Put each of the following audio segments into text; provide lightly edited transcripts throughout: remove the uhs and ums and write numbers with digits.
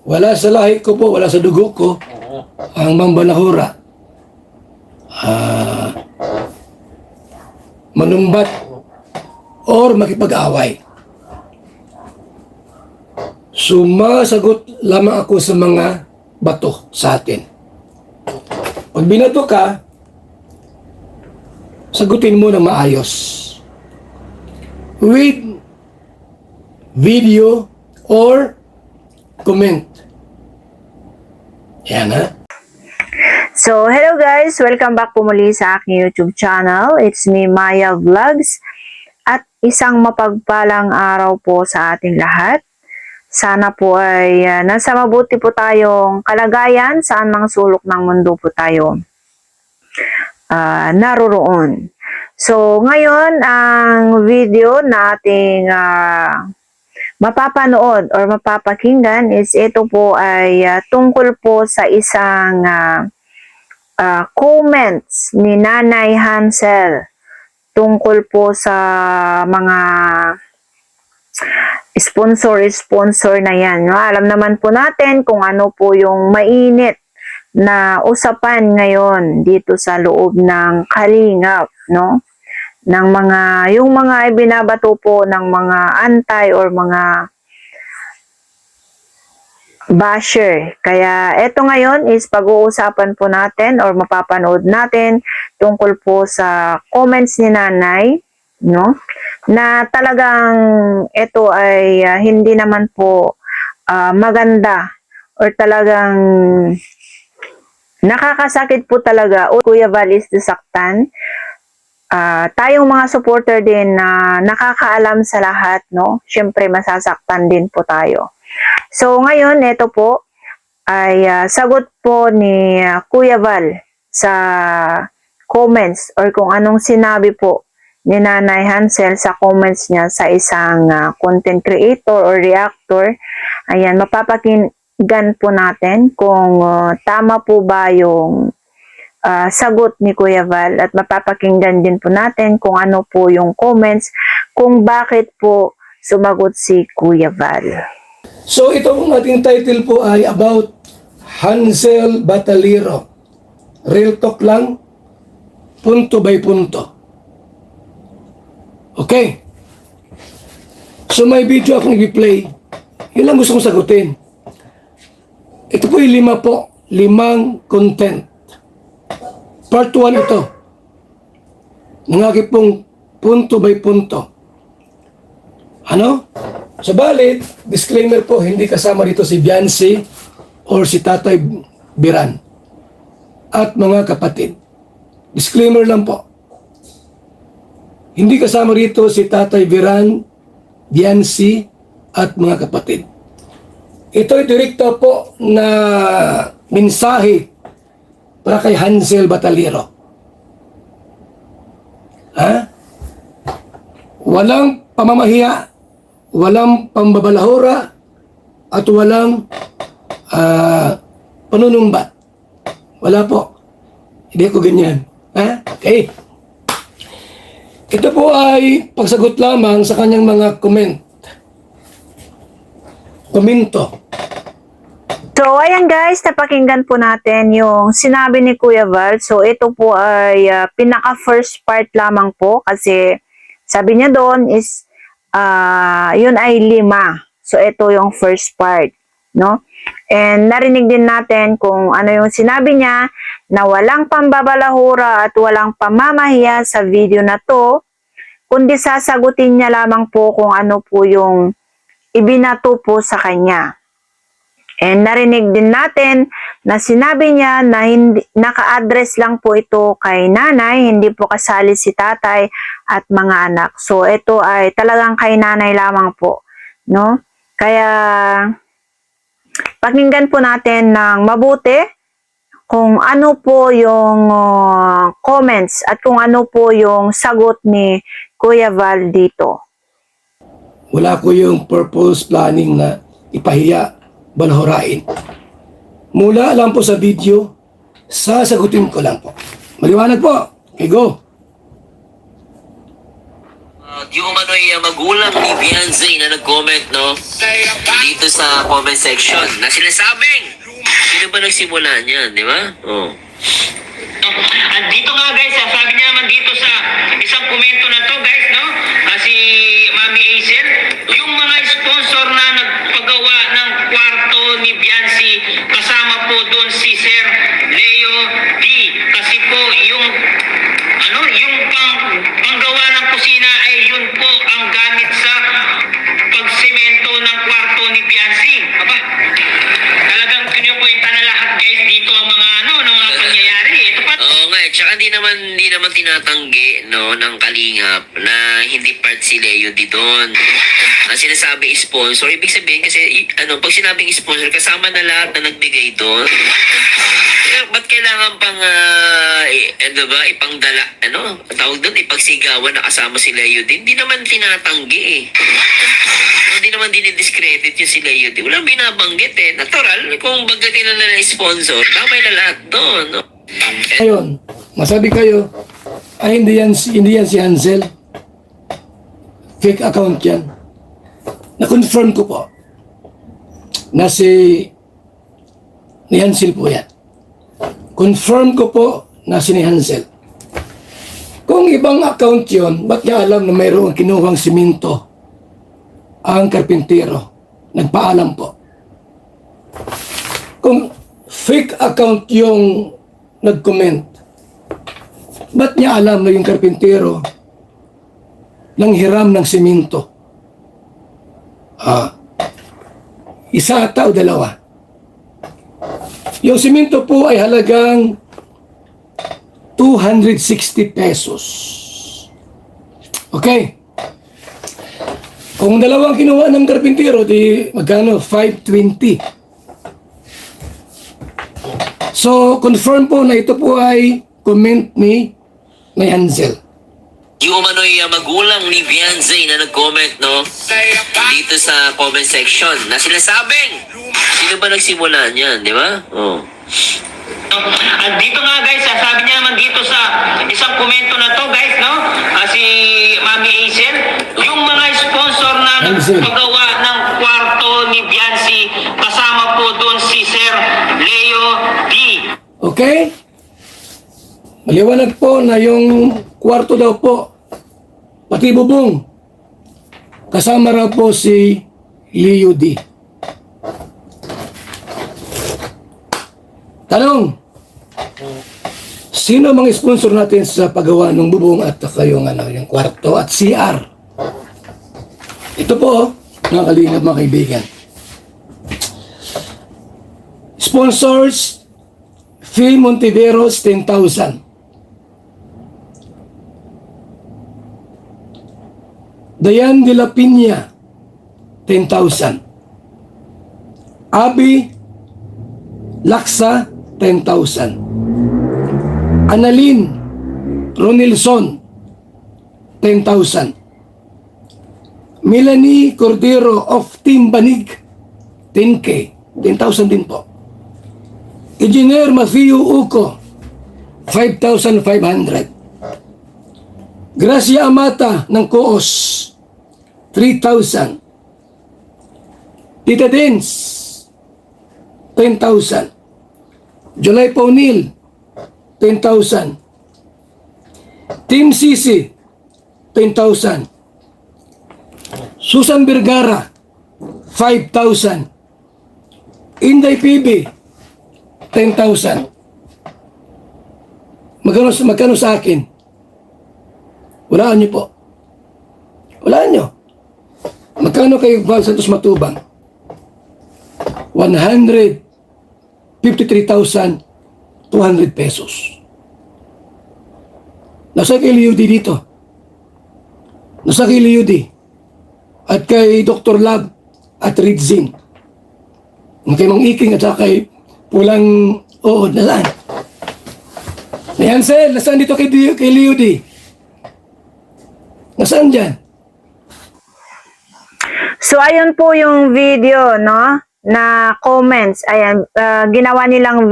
Wala sa lahi ko po, wala sa dugo ko ang mambalahura, manumbat or makipag-away. Sumasagot lamang ako sa mga bato sa atin. Pag binato ka, sagutin mo na maayos. With video or comment. Yan ha. So, hello guys! Welcome back po muli sa aking YouTube channel. It's me, Maya Vlogs. At isang mapagpalang araw po sa ating lahat. Sana po ay nasa mabuti po tayong kalagayan saan mang sulok ng mundo po tayo naroroon. So, ngayon ang video na ating mapapanood or mapapakinggan is ito po ay tungkol po sa isang comments ni Nanay Hansel tungkol po sa mga sponsor na yan. No? Alam naman po natin kung ano po yung mainit na usapan ngayon dito sa loob ng Kalingap, no? Ng yung mga ibinabato po ng mga anti or mga basher. Kaya eto ngayon is pag-uusapan po natin or mapapanood natin tungkol po sa comments ni Nanay, no? Na talagang ito ay hindi naman po maganda or talagang nakakasakit po talaga. Kuya Val is nasaktan. Tayong mga supporter din na nakakaalam sa lahat, no? Siyempre masasaktan din po tayo. So ngayon, ito po ay sagot po ni Kuya Val sa comments or kung anong sinabi po ni Nanay Hansel sa comments niya sa isang content creator or reactor. Ayan, mapapakinggan po natin kung tama po ba yung sagot ni Kuya Val at mapapakinggan din po natin kung ano po yung comments kung bakit po sumagot si Kuya Val. So itong ating title po ay about Hansel Batalero. Real talk lang, punto by punto. Okay. So may video akong i-play. Yun lang gusto kong sagutin. Ito po yung 5 content. Part 1 ito. Ng aking pong punto by punto. Ano? Subalit, disclaimer po, hindi kasama dito si Biancy or si Tatay Biran at mga kapatid. Disclaimer lang po. Hindi kasama rito si Tatay Biran, Biancy at mga kapatid. Ito ay direkta po na mensahe para kay Hansel Batalero. Walang pamamahiya, walang pambabalahura, at walang panunumbat. Wala po. Hindi ko ganyan. Okay. Ito po ay pagsagot lamang sa kanyang mga komento. So, ayan guys, napakinggan po natin yung sinabi ni Kuya Val. So, ito po ay pinaka first part lamang po kasi sabi niya doon is yun ay 5. So, ito yung first part, no? And narinig din natin kung ano yung sinabi niya na walang pambabalahura at walang pamamahiya sa video na to, kundi sasagutin niya lamang po kung ano po yung ibinato po sa kanya. And narinig din natin na sinabi niya na naka-address lang po ito kay nanay, hindi po kasali si tatay at mga anak. So ito ay talagang kay nanay lamang po, no? Kaya pakinggan po natin ng mabuti kung ano po yung comments at kung ano po yung sagot ni Kuya Val dito. Wala ko yung purpose planning na ipahiya, balahurain. Mula lang po sa video, sasagutin ko lang po. Maliwanag po. Okay, go. yung umano'y magulang ni Beyonce na nag-comment, no? Dito sa comment section na sinasabing, sino ba nagsimula niyan, di ba? Oh. At dito nga guys, sabi niya naman dito sa isang komento na to guys, no? Si Mami Hazel, yung mga sponsor na nagpagawa ng kwarto ni Beyonce, kasama po doon si Sir Leo D. Kasi po yung panggawa ng kusina ay yun po ang gamit sa pagsemento ng kwarto ni Beyonce. Aba, talagang kinukwenta na lahat guys dito ang mga mga pangyayari. Ito pa. Oo nga, tsaka hindi naman tinatanggi, no, ng Kalingap na hindi part si Leo di doon. Ang sinasabi sponsor, ibig sabihin kasi, pag sinabing sponsor, kasama na lahat na nagbigay doon. Ba't kailangan pang, ipangdala, tawag doon, ipagsigawan na kasama si Leo din? Hindi naman tinatanggi eh. Hindi naman dinidiscredit yung si Leo din. Walang binabanggit eh. Natural, kung bagatin na nila sponsor, tamay na lahat doon, no? Ngayon, masabi kayo, ay hindi yan si Hansel. Fake account yan. Na-confirm ko po na ni Hansel po yan. Confirm ko po na si Hansel. Kung ibang account yun, ba't niya alam na mayroong kinuhang siminto ang karpintero? Nagpaalam po. Kung fake account yung nag-comment, ba't niya alam na yung karpintero nang hiram ng siminto? Isa ata o dalawa? Yung siminto po ay halagang 260 pesos. Okay? Kung dalawang kinuha ng karpintero, di magkano? 520. So, confirm po na ito po ay comment ni Hansel. Yung umano'y magulang ni Beyonce na nag-comment, no? Dito sa comment section na sinasabing, sino ba nagsimula niyan, di ba? Oh. At dito nga guys, sabi niya naman dito sa isang komento na to guys, no? Si Mami Hazel, yung mga sponsor na nagpagawa ng kwarto ni Beyonce, kasama po doon si Sir Leo D. Okay? Maliwanag po na yung kwarto daw po, pati bubong, kasama raw po si Leo D. Tanong, sino mga sponsor natin sa paggawa ng bubong at yung kwarto at CR? Ito po, mga kalingap, mga kaibigan. Sponsors, Phil Montiveros, 10,000. Dayan de la Piña, 10,000. Abi Laksa, 10,000. Annalyn Ronilson, 10,000. Melanie Cordero of Team Banig, 10K, 10,000 din po. Engineer Matthew Uco, 5,500. Gracia Amata ng Coos, 3,000. Tita Dens, 10,000. July Paunil, 10,000. Team Sisi, 10,000. Susan Vergara, 5,000. Inday PB, 10,000. Magkano sa akin? Walaan niyo po. Walaan niyo. Magkano kay Val Santos Matubang? 153,200 pesos. Nasa kay Leo D dito. Nasa kay Leo D. At kay Dr. Lab at Ridzin. Kay Mang Iking at saka kay Pulang Ood. Nasaan? Ni Hansel, nasaan dito kay Leo D? Nasaan dyan? So, ayun po yung video, no? Na comments. Ayan, ginawa nilang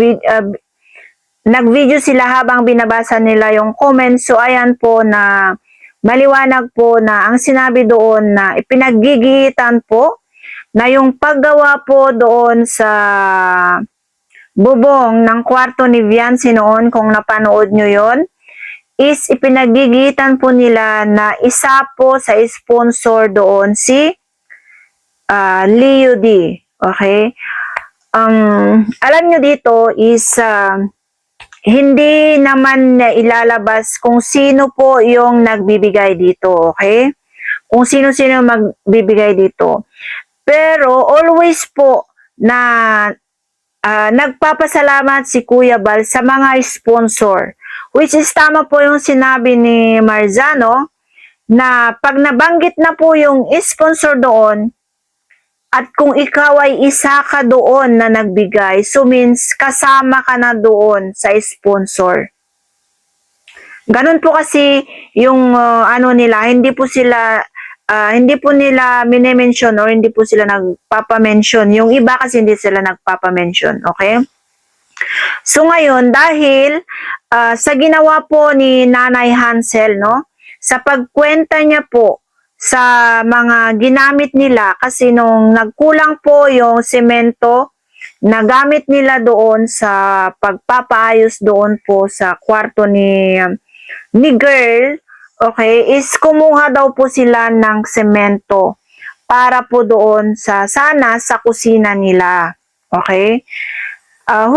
nag-video sila habang binabasa nila yung comments. So, ayan po na maliwanag po na ang sinabi doon na ipinagigitan po na yung paggawa po doon sa bubong ng kwarto ni Viancy noon, kung napanood nyo yon, is ipinagigitan po nila na isa po sa sponsor doon si Leo D. Okay? Alam nyo dito is hindi naman ilalabas kung sino po yung nagbibigay dito, okay? Kung sino-sino magbibigay dito. Pero always po na nagpapasalamat si Kuya Bal sa mga sponsor. Which is tama po yung sinabi ni Marzano na pag nabanggit na po yung sponsor doon, at kung ikaw ay isa ka doon na nagbigay, so means kasama ka na doon sa sponsor. Ganun po kasi yung ano nila, hindi po nila mini-mention or hindi po sila nagpapa-mention. Yung iba kasi hindi sila nagpapa-mention, okay? So ngayon, dahil sa ginawa po ni Nanay Hansel, no? Sa pagkwenta niya po sa mga ginamit nila, kasi nung nagkulang po yung semento na gamit nila doon sa pagpapaayos doon po sa kwarto ni girl, okay, is kumuha daw po sila ng semento para po doon sa kusina nila, okay?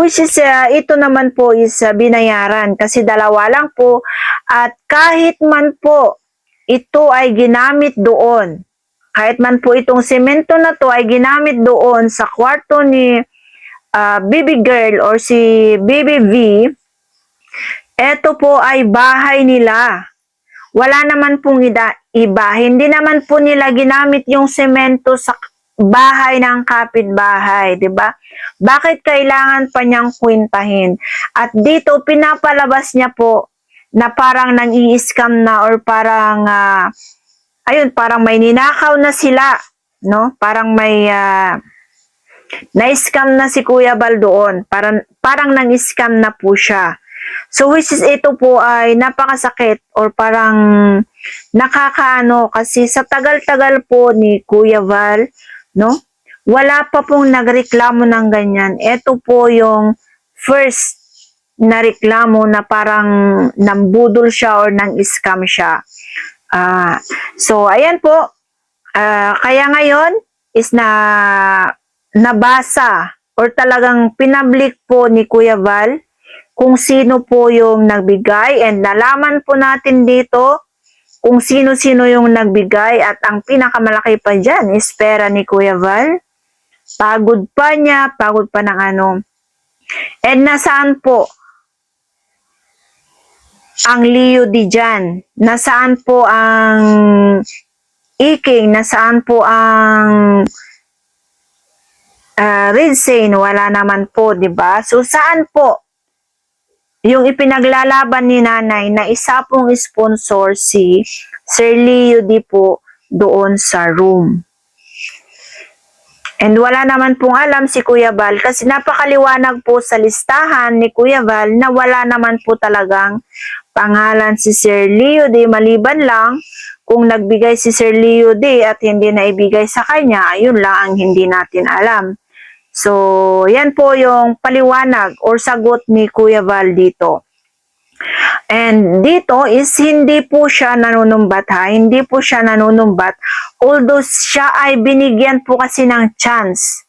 Which is ito naman po is binayaran kasi dalawa lang po, at kahit man po ito ay ginamit doon, kahit man po itong semento na to ay ginamit doon sa kwarto ni baby girl or si baby V, ito po ay bahay nila. Wala naman pong iba. Hindi naman po nila ginamit yung semento sa bahay ng kapitbahay, 'di ba? Bakit kailangan pa niyang kwentahin? At dito pinapalabas niya po na parang nang-i-scam na or parang parang may ninakaw na sila, no? Parang may na-scam na si Kuya Bal doon. Parang nang-scam na po siya. So which is ito po ay napakasakit or parang nakakaano kasi sa tagal-tagal po ni Kuya Val, no? Wala pa pong nagreklamo ng ganyan. Ito po yung first na reklamo na parang nambudol siya or nang-scam siya. So ayan po. Kaya ngayon is nabasa or talagang pinablik po ni Kuya Val kung sino po yung nagbigay, and nalaman po natin dito kung sino-sino yung nagbigay, at ang pinakamalaki pa dyan is pera ni Kuya Val. Pagod pa ng ano. And nasaan po ang Leo di dyan? Nasaan po ang Iking? Nasaan po ang Red Sein? Wala naman po, di ba? So saan po yung ipinaglalaban ni Nanay na isa pong sponsor si Sir Leo di po doon sa room? And wala naman pong alam si Kuya Val kasi napakaliwanag po sa listahan ni Kuya Val na wala naman po talagang pangalan si Sir Leo D, maliban lang kung nagbigay si Sir Leo D at hindi na ibigay sa kanya, ayun lang ang hindi natin alam. So, yan po yung paliwanag or sagot ni Kuya Val dito. And dito is hindi po siya nanunumbat ha, hindi po siya nanunumbat. Although siya ay binigyan po kasi ng chance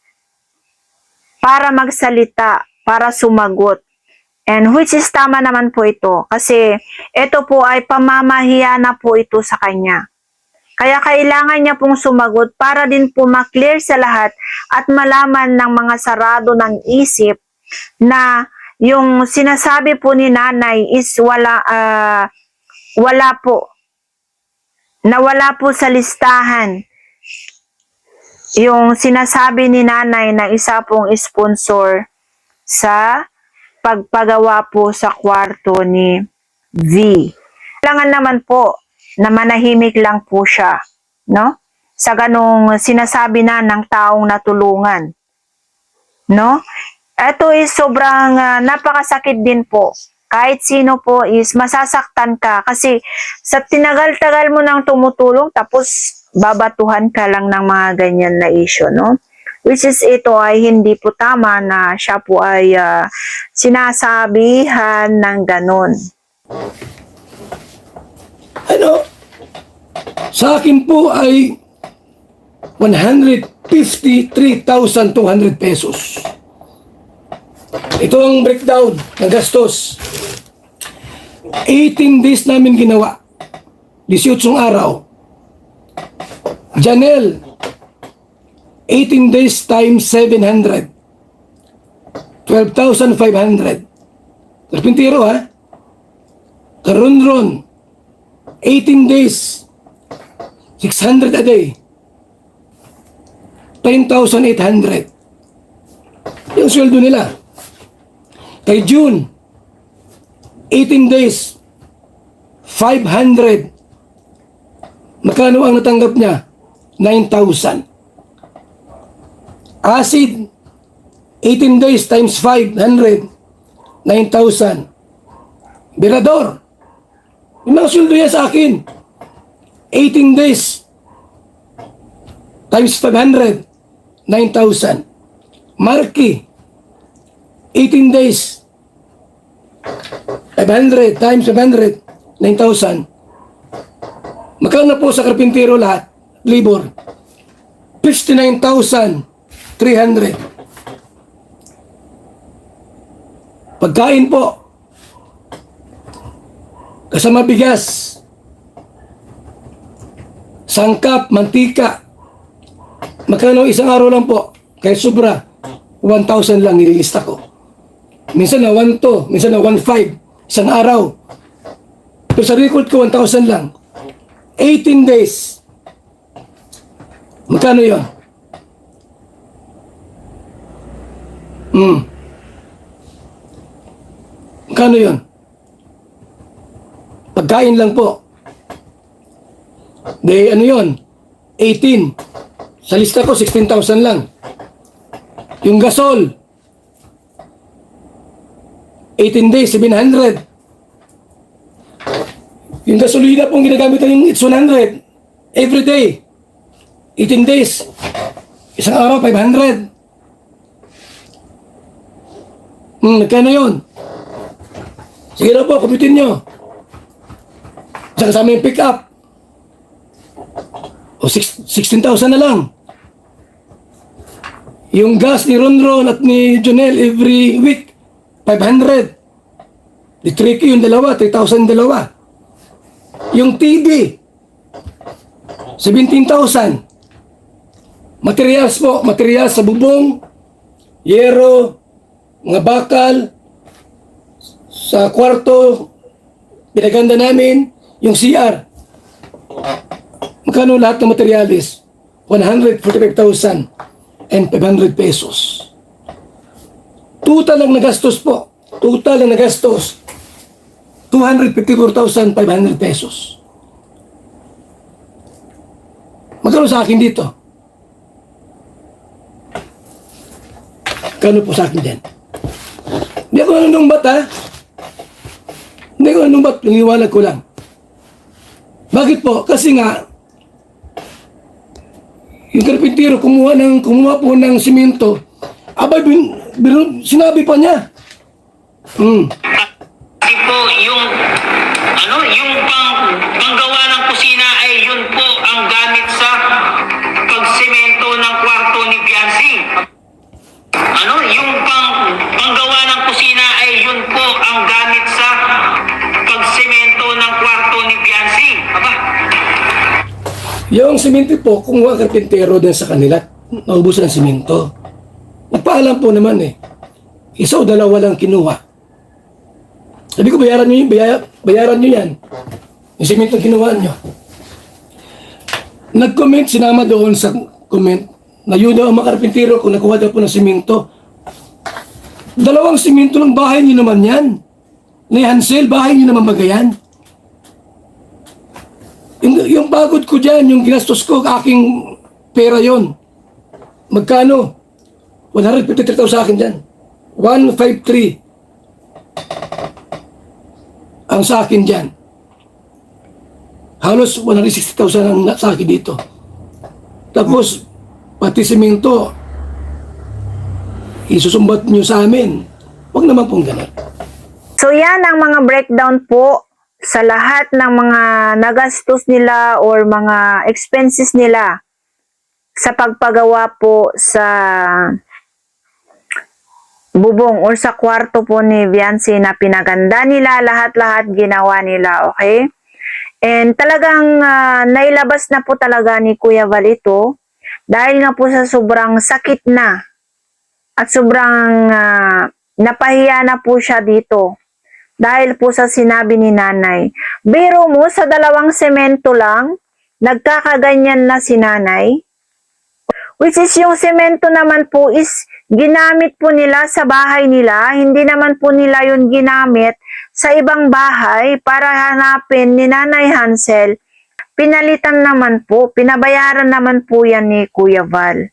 para magsalita, para sumagot. And which is tama naman po ito. Kasi ito po ay pamamahiya na po ito sa kanya. Kaya kailangan niya pong sumagot para din po maklear sa lahat at malaman ng mga sarado ng isip na yung sinasabi po ni Nanay is wala po. Nawala po sa listahan yung sinasabi ni Nanay na isa pong sponsor sa pagpagawa po sa kwarto ni V. Kailangan naman po na manahimik lang po siya, no? Sa ganong sinasabi na ng taong natulungan, no? Ito is sobrang napakasakit din po kahit sino po is masasaktan ka kasi sa tinagal-tagal mo nang tumutulong tapos babatuhan ka lang ng mga ganyan na issue, no? Which is ito ay hindi po tama na siya po ay sinasabihan ng ganon. Ano? Sa akin po ay 153,200 pesos. Ito ang breakdown ng gastos. 18 days namin ginawa. 18 araw. Janelle, 18 days times 700. 12,500. Karpintero ha? Karunron, 18 days, 600 a day. 10,800. Yung sweldo nila. Kay June, 18 days, 500. Magkano ang natanggap niya? 9,000. Acid, 18 days times 500, 9,000. Berador, yung mga sweldo yan sa akin. 18 days times 500, 9,000. Marky, 18 days, 500 times 500, 9,000. Magkano po sa karpintero lahat? Labor, 59,300. Pagkain po, kasama bigas, sangkap, mantika. Magkano isang araw lang po? Kahit sobra, 1,000 lang nililista ko. Minsan na 1,200, minsan na 1,500, isang araw. Pero sa record ko, 1,000 lang. 18 days. Magkano yun? Magkano yun? Pagkain lang po. De, ano yun? 18. Sa lista ko, 16,000 lang. Yung gasol, 18 days, 700. Yung gasolina pong ginagamit ng it's 100. Every day. 18 days. Isang araw, 500. Magkano yun? Sige na po, kumpitin nyo. Saka kasama yung pick up. O 16,000 na lang. Yung gas ni Ronron at ni Jonel every week, 500. Di tricky yung dalawa, 3,000 dalawa. Yung TV, 17,000. Materials po, materials sa bubong, yero, mga bakal, sa kwarto, pinaganda namin, yung CR. Magkano lahat ng materialis? 145,500 pesos. Total lang nagastos po. Total lang nagastos. 254,500 pesos. Magkano sa akin dito? Kano po sa akin din? Hindi ako nanumbat ha. Hindi ako nanumbat. Nangiwalag ko lang. Bakit po? Kasi nga, yung karpintero kumuha po ng simento. Abay, sinabi pa niya. Kasi po yung panggawa ng kusina ay yun po ang gamit sa pagsemento ng kwarto ni Biancy. Yung panggawa ng kusina ay yun po ang gamit sa pagsemento ng kwarto ni Biancy. Aba. Yung simento po, kumuha karpintero din sa kanila. Naubusan ng simento. Nagpaalam po naman eh. Isa o dalawa lang kinuha. Sabi ko, bayaran nyo yan. Yung simento kinuha nyo. Nag-comment, sinama doon sa comment, na yun daw ang mga karpintero kung nakuha daw po ng simento. 2 simento ng bahay nyo naman yan. Ni Hansel, bahay nyo naman magayan. Yung pagod ko dyan, yung ginastos ko, aking pera yon. Magkano? 153,000 sa akin dyan. 153. ang sa akin dyan. Halos 160,000 ang sa akin dito. Tapos, pati semento, isusumbat nyo sa amin. Huwag naman pong ganun. So yan ang mga breakdown po sa lahat ng mga nagastos nila or mga expenses nila sa pagpagawa po sa bubong or sa kwarto po ni Viancy na pinaganda nila, lahat-lahat ginawa nila, okay? And talagang nailabas na po talaga ni Kuya Val ito dahil nga po sa sobrang sakit na at sobrang napahiya na po siya dito dahil po sa sinabi ni nanay. Biro mo, sa 2 semento lang, nagkakaganyan na si nanay. Which is yung semento naman po is ginamit po nila sa bahay nila. Hindi naman po nila yun ginamit sa ibang bahay para hanapin ni Nanay Hansel. Pinalitan naman po, pinabayaran naman po yan ni Kuya Val.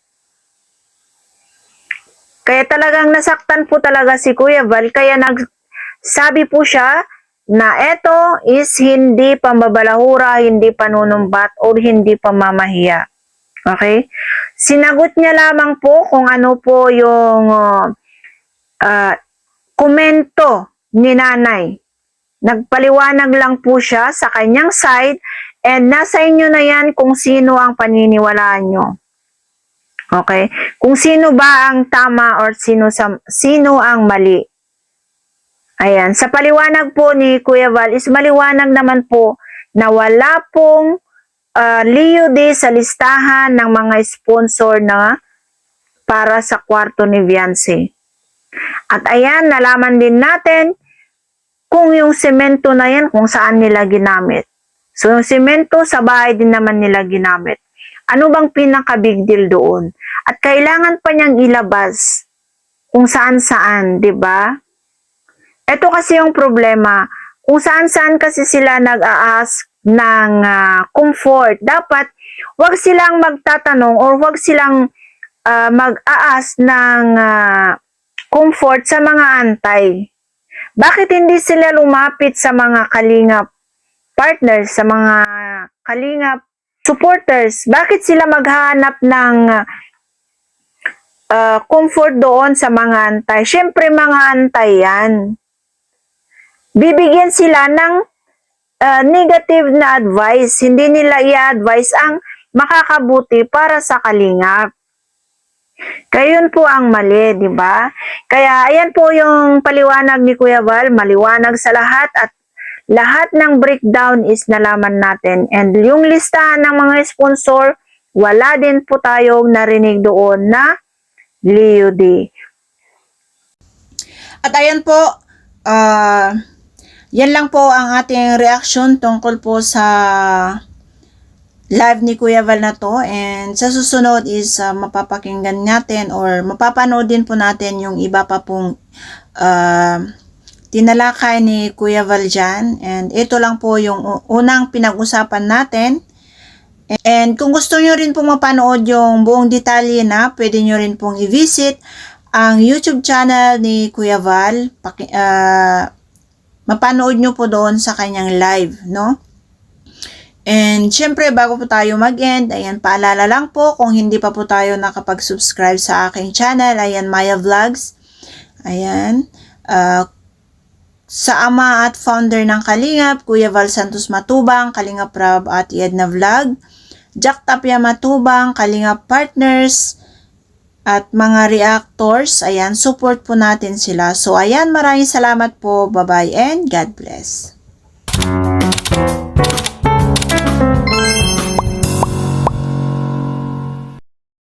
Kaya talagang nasaktan po talaga si Kuya Val. Kaya nagsabi po siya na eto is hindi pambabalahura, hindi panunumbat, o hindi pamamahiya. Okay? Sinagot niya lamang po kung ano po yung komento ni nanay. Nagpaliwanag lang po siya sa kanyang side and nasa inyo na yan kung sino ang paniniwalaan nyo. Okay? Kung sino ba ang tama or sino ang mali. Ayan. Sa paliwanag po ni Kuya Val is maliwanag naman po na wala pong LIUD sa listahan ng mga sponsor na para sa kwarto ni Viancy. At ayan, nalaman din natin kung yung semento na yan, kung saan nila ginamit. So, yung semento sa bahay din naman nila ginamit. Ano bang pinaka-big deal doon? At kailangan pa niyang ilabas kung saan-saan, di ba? Ito kasi yung problema. Kung saan-saan kasi sila nag-a-ask ng comfort. Dapat, wag silang magtatanong or wag silang mag-a-ask ng comfort sa mga antay. Bakit hindi sila lumapit sa mga kalingap partners, sa mga kalingap supporters? Bakit sila maghahanap ng comfort doon sa mga antay? Siyempre, mga antay yan. Bibigyan sila ng negative na advice. Hindi nila i-advise ang makakabuti para sa kalingap. Kaya yun po ang mali, di ba? Kaya ayan po yung paliwanag ni Kuya Val, maliwanag sa lahat at lahat ng breakdown is nalaman natin. And yung listahan ng mga sponsor, wala din po tayong narinig doon na LIUD. At ayan po, yan lang po ang ating reaction tungkol po sa live ni Kuya Val na to. And sa susunod is mapapakinggan natin or mapapanood din po natin yung iba pa pong tinalakay ni Kuya Val dyan. And ito lang po yung unang pinag-usapan natin. And kung gusto nyo rin pong mapanood yung buong detalye na, pwede nyo rin pong i-visit ang YouTube channel ni Kuya Val. Mapanood nyo po doon sa kanyang live, no? And syempre, bago po tayo mag-end, ayan, paalala lang po, kung hindi pa po tayo nakapag-subscribe sa aking channel, ayan, Maya Vlogs. Ayan. Sa ama at founder ng Kalingap, Kuya Val Santos Matubang, Kalingap Rob at Edna Vlog, Jack Tapia Matubang, Kalingap Partners, at mga reactors, ayan, support po natin sila. So, ayan, maraming salamat po. Bye-bye and God bless.